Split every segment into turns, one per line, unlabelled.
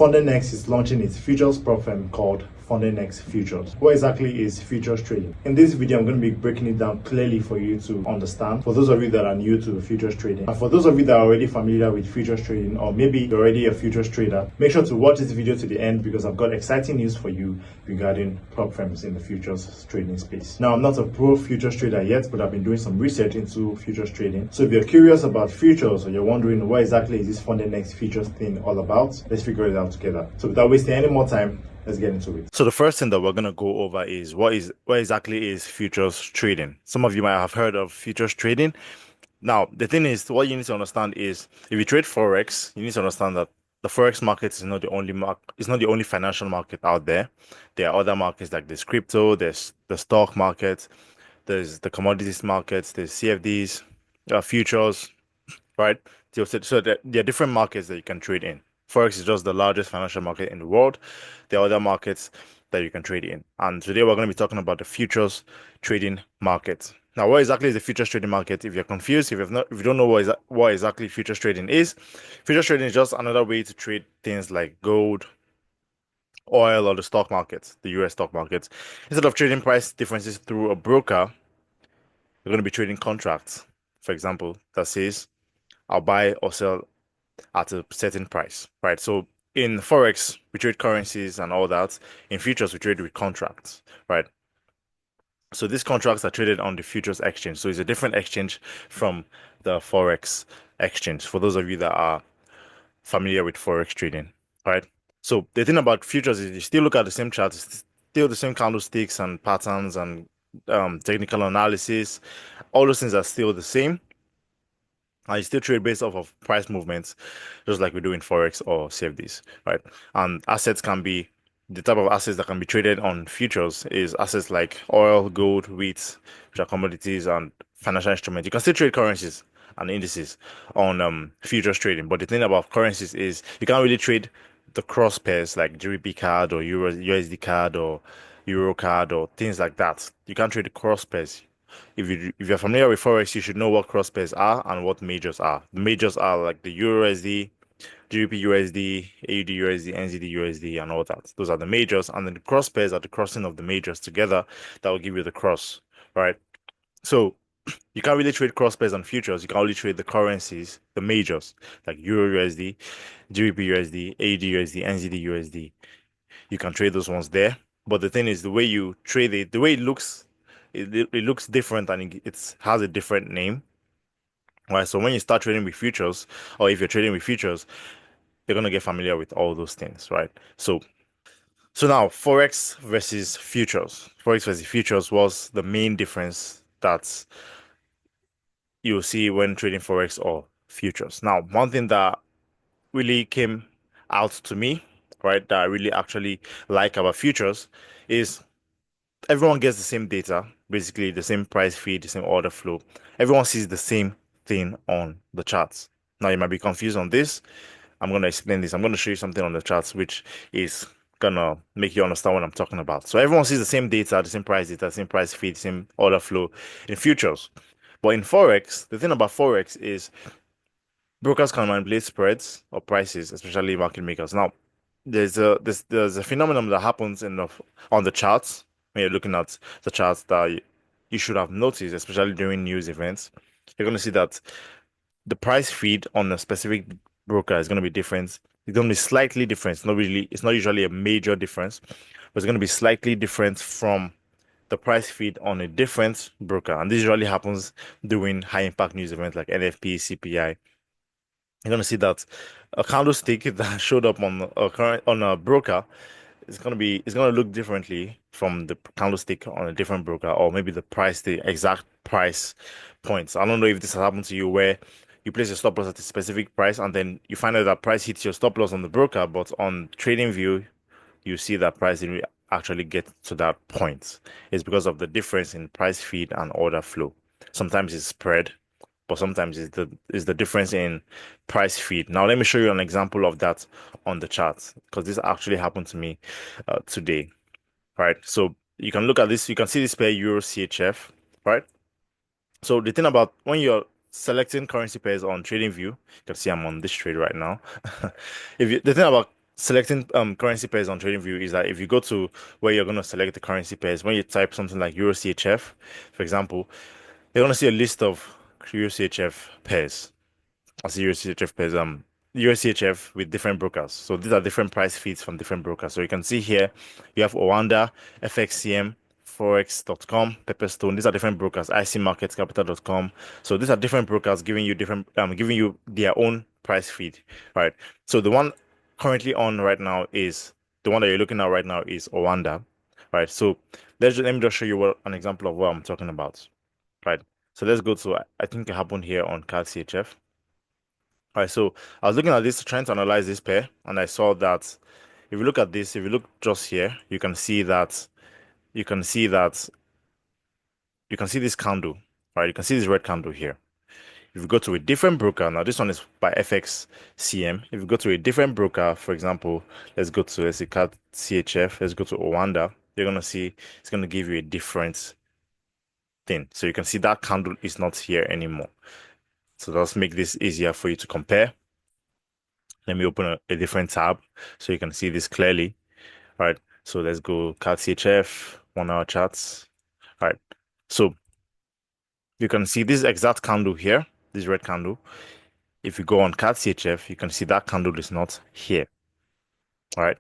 FundedNext is launching its futures platform called FundedNext Futures. What exactly is futures trading? In this video, I'm going to be breaking it down clearly for you to understand. For those of you that are new to futures trading, and for those of you that are already familiar with futures trading, or maybe you're already a futures trader, make sure to watch this video to the end because I've got exciting news for you regarding prop firms in the futures trading space. Now, I'm not a pro futures trader yet, but I've been doing some research into futures trading. So if you're curious about futures or you're wondering what exactly is this FundedNext futures thing all about, let's figure it out together. So without wasting any more time, let's get into it. So the first thing that we're going to go over is what exactly is futures trading. Some of you might have heard of futures trading. Now, the thing is, what you need to understand is if you trade Forex, you need to understand that the Forex market is not the only financial market out there. There are other markets like there's crypto, there's the stock market, there's the commodities markets, there's CFDs, futures, right? So there are different markets that you can trade in. Forex is just the largest financial market in the world. There are other markets that you can trade in. And today we're going to be talking about the futures trading market. Now, what exactly is the futures trading market? If you're confused, if you don't know what exactly futures trading is just another way to trade things like gold, oil, or the stock market, the US stock market. Instead of trading price differences through a broker, you're going to be trading contracts. For example, that says I'll buy or sell at a certain price, right? So in Forex, we trade currencies and all that. In futures, we trade with contracts, right? So these contracts are traded on the futures exchange. So it's a different exchange from the Forex exchange, for those of you that are familiar with Forex trading, right? So the thing about futures is you still look at the same charts, it's still the same candlesticks and patterns and technical analysis. All those things are still the same. And you still trade based off of price movements, just like we do in Forex or CFDs, right? And assets can be the type of assets that can be traded on futures is assets like oil, gold, wheat, which are commodities and financial instruments. You can still trade currencies and indices on futures trading, but the thing about currencies is you can't really trade the cross pairs like GBP card or Euro USD card or Euro card or things like that. You can't trade the cross pairs. If you're familiar with Forex, you should know what cross pairs are and what majors are. The majors are like the Euro USD, GBP USD, AUD USD, NZD USD, and all that. Those are the majors, and then the cross pairs are the crossing of the majors together that will give you the cross, right? So you can't really trade cross pairs on futures. You can only trade the currencies, the majors, like Euro USD, GBP USD, AUD USD, NZD USD. You can trade those ones there. But the thing is, the way you trade it, the way it looks, it looks different and it has a different name. Right. So when you start trading with futures, or if you're trading with futures, you're gonna get familiar with all those things, right? So now Forex versus futures. Forex versus futures was the main difference that you'll see when trading Forex or futures. Now, one thing that really came out to me, right, that I really actually like about futures is everyone gets the same data, basically the same price feed, the same order flow. Everyone sees the same thing on the charts. Now you might be confused on this. I'm going to explain this. I'm going to show you something on the charts which is gonna make you understand what I'm talking about. So everyone sees the same data, the same price data, the same price feed, the same order flow in futures. But in Forex, the thing about Forex is brokers can manipulate spreads or prices, especially market makers. Now, there's a phenomenon that happens on the charts when you're looking at the charts that you should have noticed, especially during news events. You're going to see that the price feed on a specific broker is going to be different. It's going to be slightly different. It's not usually a major difference, but it's going to be slightly different from the price feed on a different broker. And this usually happens during high impact news events like NFP, CPI. You're going to see that a candlestick that showed up on a broker it's gonna look differently from the candlestick on a different broker, or maybe the exact price points. I don't know if this has happened to you where you place a stop loss at a specific price and then you find out that price hits your stop loss on the broker, but on TradingView you see that price didn't actually get to that point. It's because of the difference in price feed and order flow. Sometimes it's spread, but sometimes it's the difference in price feed. Now, let me show you an example of that on the chart because this actually happened to me today, right? So you can look at this, you can see this pair Euro CHF, right? So the thing about when you're selecting currency pairs on TradingView, you can see I'm on this trade right now. The thing about selecting currency pairs on TradingView is that if you go to where you're going to select the currency pairs, when you type something like Euro CHF, for example, you're going to see a list of Euro CHF pairs. I see Euro CHF pairs, Euro CHF with different brokers. So these are different price feeds from different brokers. So you can see here you have Oanda, FXCM, Forex.com, Pepperstone. These are different brokers. ICMarketsCapital.com. So these are different brokers giving you different, giving you their own price feed, right? So the one currently on right now is the one that you're looking at right now is Oanda, right? So let me just show you an example of what I'm talking about, right? So let's go to, I think it happened here on CAD CHF. All right, so I was looking at this, trying to analyze this pair, and I saw that if you look at this, if you look just here, you can see that you can see that you can see this candle, right? You can see this red candle here. If you go to a different broker, now this one is by FXCM. If you go to a different broker, for example, let's say CAD CHF, let's go to Oanda, you're gonna see it's gonna give you a different thing. So you can see that candle is not here anymore. So let's make this easier for you to compare. Let me open a different tab so you can see this clearly. All right, so let's go CAD CHF, 1 hour charts. All right, so you can see this exact candle here, this red candle. If you go on CAD CHF, you can see that candle is not here. All right,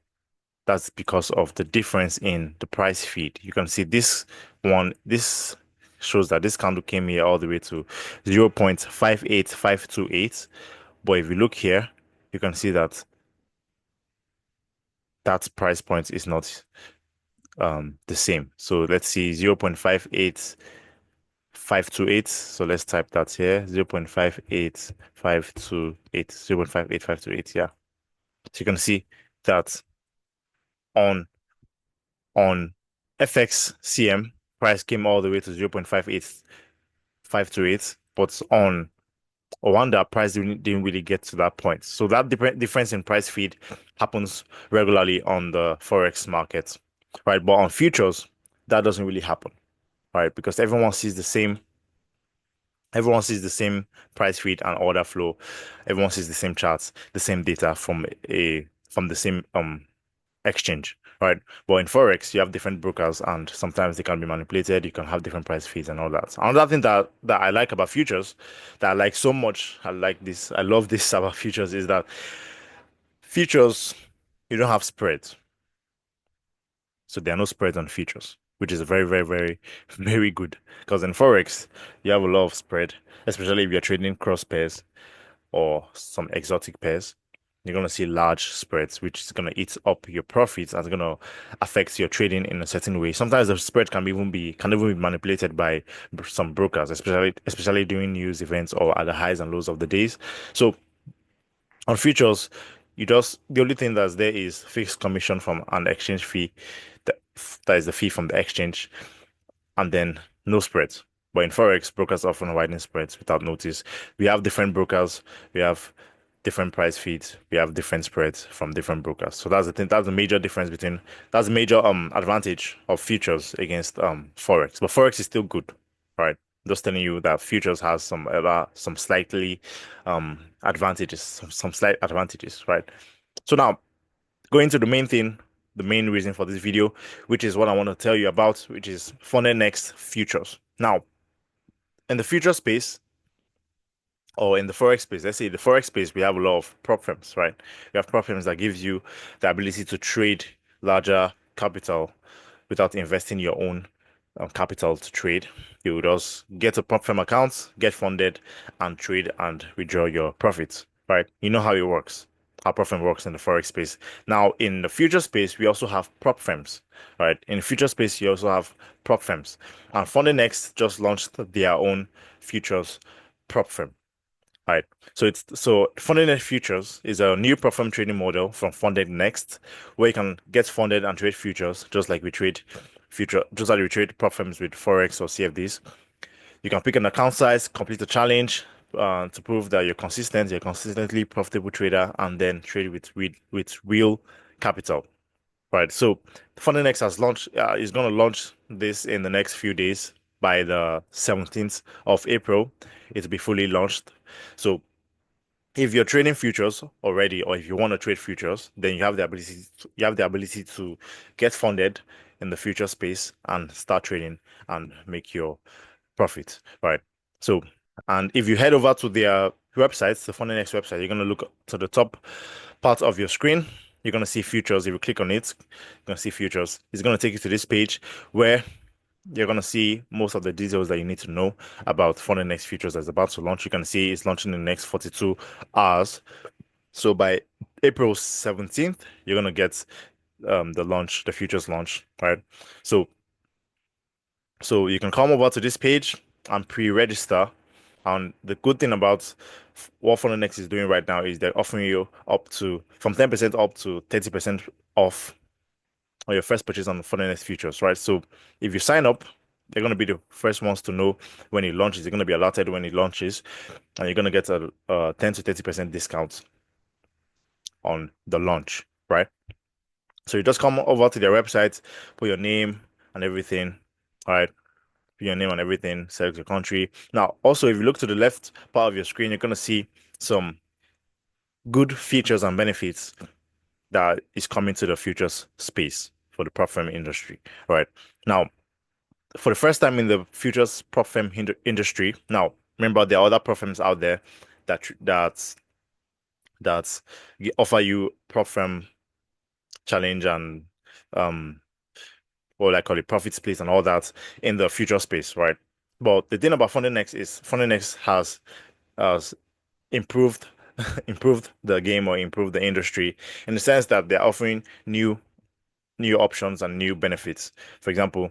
that's because of the difference in the price feed. You can see this one, this shows that this candle came here all the way to 0.58528. But if you look here, you can see that that price point is not the same. So let's see 0.58528. So let's type that here 0.58528, 0.58528. Yeah. So you can see that on FXCM price came all the way to 0.58528, but on Oanda price didn't really get to that point. So that difference in price feed happens regularly on the Forex market, right? But on futures, that doesn't really happen, right? Because everyone sees the same price feed and order flow. Everyone sees the same charts, the same data from the same exchange, right? But in Forex, you have different brokers and sometimes they can be manipulated. You can have different price feeds and all that. Another thing that I like about futures, that I like so much, I love this about futures, is that futures, you don't have spreads. So there are no spreads on futures, which is very, very, very, very good. Because in Forex, you have a lot of spread, especially if you're trading cross pairs or some exotic pairs. You're going to see large spreads, which is going to eat up your profits and it's going to affect your trading in a certain way. Sometimes the spread can even be manipulated by some brokers, especially during news events or at the highs and lows of the days. So on futures, the only thing that's there is fixed commission from an exchange fee. That, that is the fee from the exchange, and then no spreads. But in Forex, brokers often widen spreads without notice. We have different brokers, we have different price feeds, we have different spreads from different brokers. So that's the thing, that's the major difference that's the major advantage of futures against Forex. But Forex is still good, right? Just telling you that futures has some slightly advantages, some slight advantages, right? So now going to the main thing, the main reason for this video, which is what I want to tell you about, which is FundedNext futures. Now, in the future space, or in the Forex space, let's say the Forex space, we have a lot of prop firms, right? We have prop firms that gives you the ability to trade larger capital without investing your own capital to trade. You would just get a prop firm account, get funded, and trade and withdraw your profits, right? You know how it works, how prop firm works in the Forex space. Now, in the future space, we also have prop firms, right? In the future space, you also have prop firms. And FundedNext just launched their own futures prop firm. Right. So FundedNext Futures is a new prop firm trading model from FundedNext, where you can get funded and trade futures just like we trade prop firms with Forex or CFDs. You can pick an account size, complete a challenge to prove that you're a consistently profitable trader, and then trade with real capital. Right. So FundedNext is going to launch this in the next few days. By the 17th of April, it'll be fully launched. So if you're trading futures already, or if you want to trade futures, then you have the ability to get funded in the future space and start trading and make your profit, right? So, and if you head over to their websites, the FundedNext website, you're going to look to the top part of your screen. You're going to see futures. If you click on it, you're going to see futures. It's going to take you to this page where you're going to see most of the details that you need to know about FundedNext futures that's about to launch. You can see it's launching in the next 42 hours. So by April 17th, you're going to get the futures launch, right? So you can come over to this page and pre-register. And the good thing about what FundedNext is doing right now is they're offering you up to from 10% up to 30% off on your first purchase on the FundedNext futures, right? So if you sign up, they're going to be the first ones to know when it launches. They're going to be alerted when it launches, and you're going to get a 10 to 30% discount on the launch, right? So you just come over to their website, put your name and everything, all right? Put your name and everything, select your country. Now, also, if you look to the left part of your screen, you're going to see some good features and benefits that is coming to the futures space for the prop firm industry, right? Now, for the first time in the futures prop firm industry, now remember there are other prop firms out there that offer you prop firm challenge and what I call it, profit splits and all that in the future space, right? But the thing about FundedNext is FundedNext has improved improved the game or improved the industry in the sense that they're offering new options and new benefits. For example,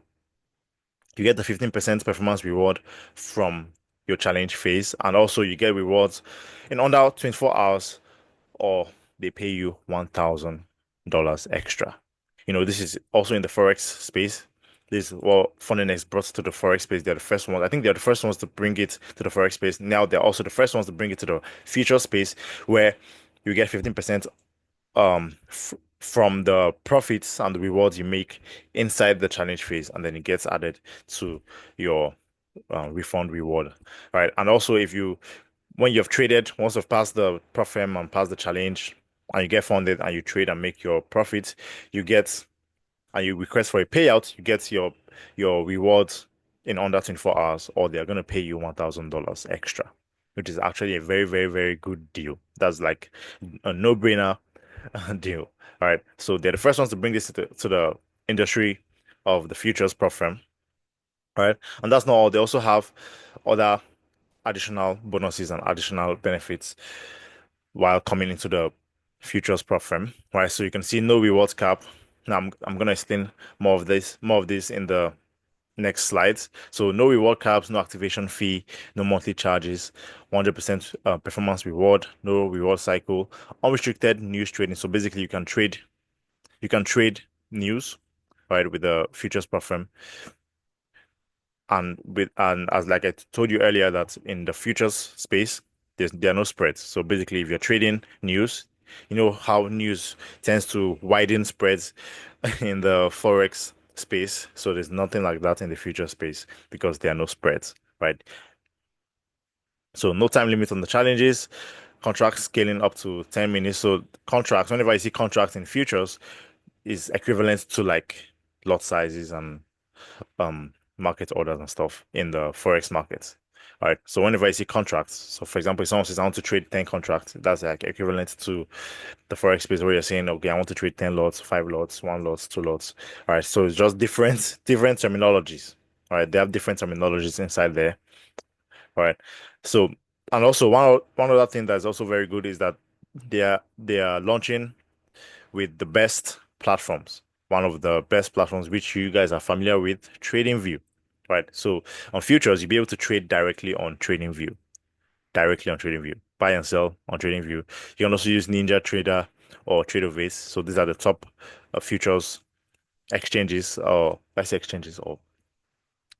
you get the 15% performance reward from your challenge phase, and also you get rewards in under 24 hours, or they pay you $1,000 extra. This is also in the Forex space. This is what FundedNext brought to the Forex space. They're the first ones. I think they're the first ones to bring it to the Forex space. Now they're also the first ones to bring it to the future space, where you get 15% from the profits and the rewards you make inside the challenge phase, and then it gets added to your refund reward, right? And also, when you've traded, once you've passed the profit and passed the challenge, and you get funded and you trade and make your profit, you get and you request for a payout, you get your rewards in under 24 hours, or they're going to pay you $1,000 extra, which is actually a very, very, very good deal. That's like a no-brainer deal. All right. So they're the first ones to bring this to the industry of the futures prop firm. All right. And that's not all. They also have other additional bonuses and additional benefits while coming into the futures prop firm. Right. So you can see no rewards cap. Now I'm gonna explain more of this in the next slides. So no reward caps, no activation fee, no monthly charges, 100% performance reward, no reward cycle, unrestricted news trading. So basically you can trade news, right, with the futures prop firm. And as like I told you earlier, that in the futures space, there are no spreads. So basically, if you're trading news, you know how news tends to widen spreads in the Forex space. So there's nothing like that in the future space because there are no spreads, right? So no time limit on the challenges, contract scaling up to 10 minutes. So contracts, whenever I see contracts in futures, is equivalent to like lot sizes and market orders and stuff in the Forex markets. All right. So whenever I see contracts, so for example, if someone says I want to trade 10 contracts, that's like equivalent to the Forex space where you're saying, okay, I want to trade 10 lots, 5 lots, 1 lot, 2 lots. All right. So it's just different terminologies. All right. They have different terminologies inside there. All right. So, and also one other thing that's also very good is that they are launching with the best platforms. One of the best platforms which you guys are familiar with, TradingView, right? So on futures, you'll be able to trade directly on TradingView, buy and sell on TradingView. You can also use Ninja Trader or TraderVase. So these are the top futures exchanges, or let's say exchanges, or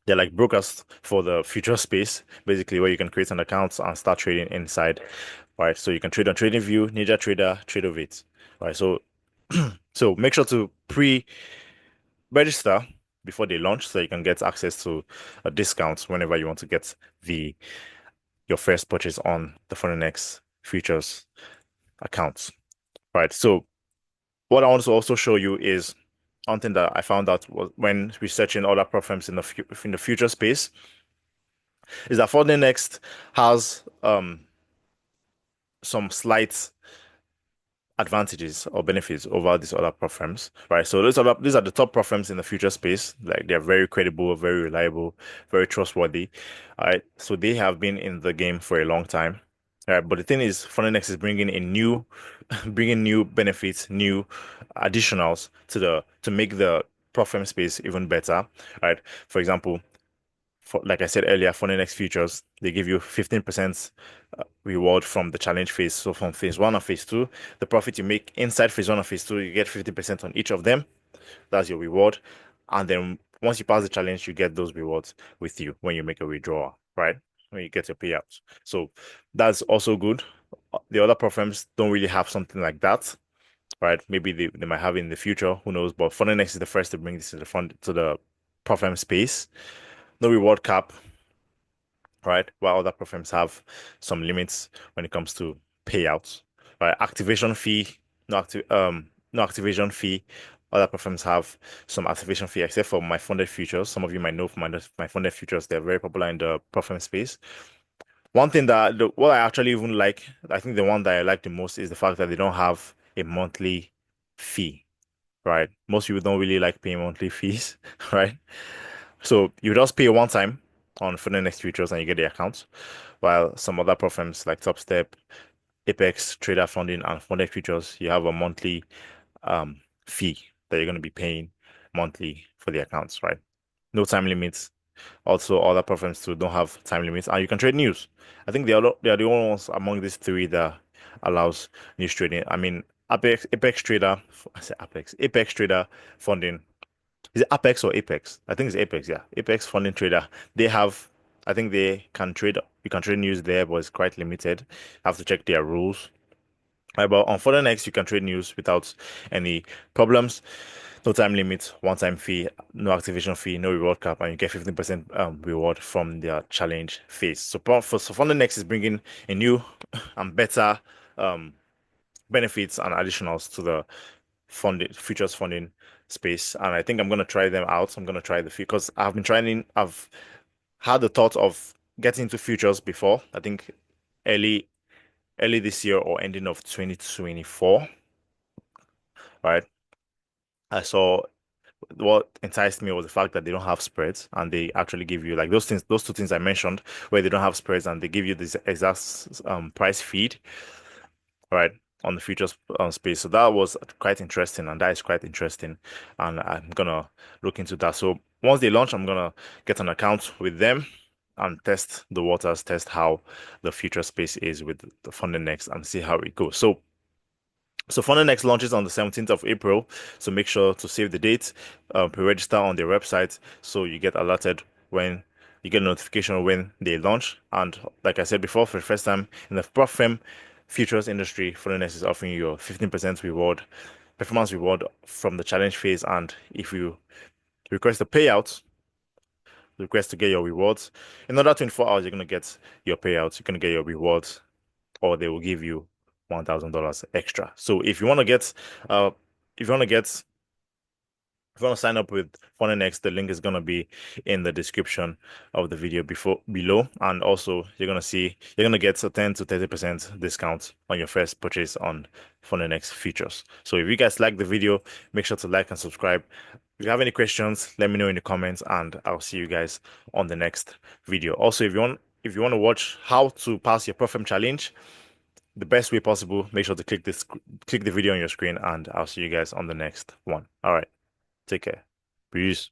they're like brokers for the future space, basically, where you can create an account and start trading inside, right? So you can trade on TradingView, Ninja Trader, TraderVate, right? So make sure to pre-register before they launch so you can get access to a discount whenever you want to get your first purchase on the FundedNext futures accounts, right? So what I want to also show you is something that I found out was when researching other prop firms in the future space is that FundedNext has some slight advantages or benefits over these other prop firms, right? So these are the top prop firms in the future space. Like they're very credible, very reliable, very trustworthy. All right. So they have been in the game for a long time. All right. But the thing is, FundedNext is bringing in new, bringing new benefits, new additionals to make the prop firm space even better. Right. For example, like I said earlier, FundedNext futures, they give you 15% reward from the challenge phase. So from phase one and phase two, the profit you make inside phase one and phase two, you get 50% on each of them. That's your reward. And then once you pass the challenge, you get those rewards with you when you make a withdrawal, right? When you get your payouts. So that's also good. The other prop firms don't really have something like that, right? Maybe they might have it in the future, who knows? But FundedNext is the first to bring this to the prop firm space. No reward cap, right? While other platforms have some limits when it comes to payouts, right? Activation fee, no activation fee. Other platforms have some activation fee, except for my funded futures. Some of you might know from my funded futures, they're very popular in the platform space. One thing what I actually even like, I think the one that I like the most is the fact that they don't have a monthly fee, right? Most people don't really like paying monthly fees, right? So you just pay one time on FundedNext futures and you get the account, while some other programs like TopStep, Apex, Trader Funding, and Funded Futures, you have a monthly fee that you're going to be paying monthly for the accounts, right? No time limits. Also, other programs too don't have time limits, and you can trade news. I think they are the only ones among these three that allows news trading. I mean, Apex Trader, I say Apex Trader Funding. Is it Apex or Apex? I think it's Apex, yeah. Apex Funding Trader. They have, I think they can trade, you can trade news there, but it's quite limited. Have to check their rules. Right, but on FundedNext, you can trade news without any problems. No time limit, one-time fee, no activation fee, no reward cap, and you get 15% reward from their challenge phase. So, FundedNext is bringing a new and better um, benefits and additionals to the funded futures funding space, and I think I'm gonna try them out. I'm gonna try the few because I've had the thought of getting into futures before. I think early early this year or ending of 2024, right? I saw what enticed me was the fact that they don't have spreads and they actually give you like those two things I mentioned, where they don't have spreads and they give you this exact price feed, right, on the futures space. So that was quite interesting, and that is quite interesting, and I'm gonna look into that. So once they launch, I'm gonna get an account with them and test the waters, test how the future space is with the FundedNext and see how it goes. So FundedNext launches on the 17th of April. So make sure to save the date, pre-register on their website so you get alerted when you get a notification when they launch. And like I said before, for the first time in the prop firm futures industry, FundedNext is offering you a 15% reward, performance reward from the challenge phase. And if you request a payout, request to get your rewards, in another 24 hours, you're going to get your payouts, you're going to get your rewards, or they will give you $1,000 extra. So uh, if you want to get, if you want to sign up with FundedNext, the link is gonna be in the description of the video below, and also you're gonna get a 10 to 30% discount on your first purchase on FundedNext features. So if you guys like the video, make sure to like and subscribe. If you have any questions, let me know in the comments, and I'll see you guys on the next video. Also, if you want to watch how to pass your Profem challenge the best way possible, make sure to click the video on your screen, and I'll see you guys on the next one. All right, take care. Peace.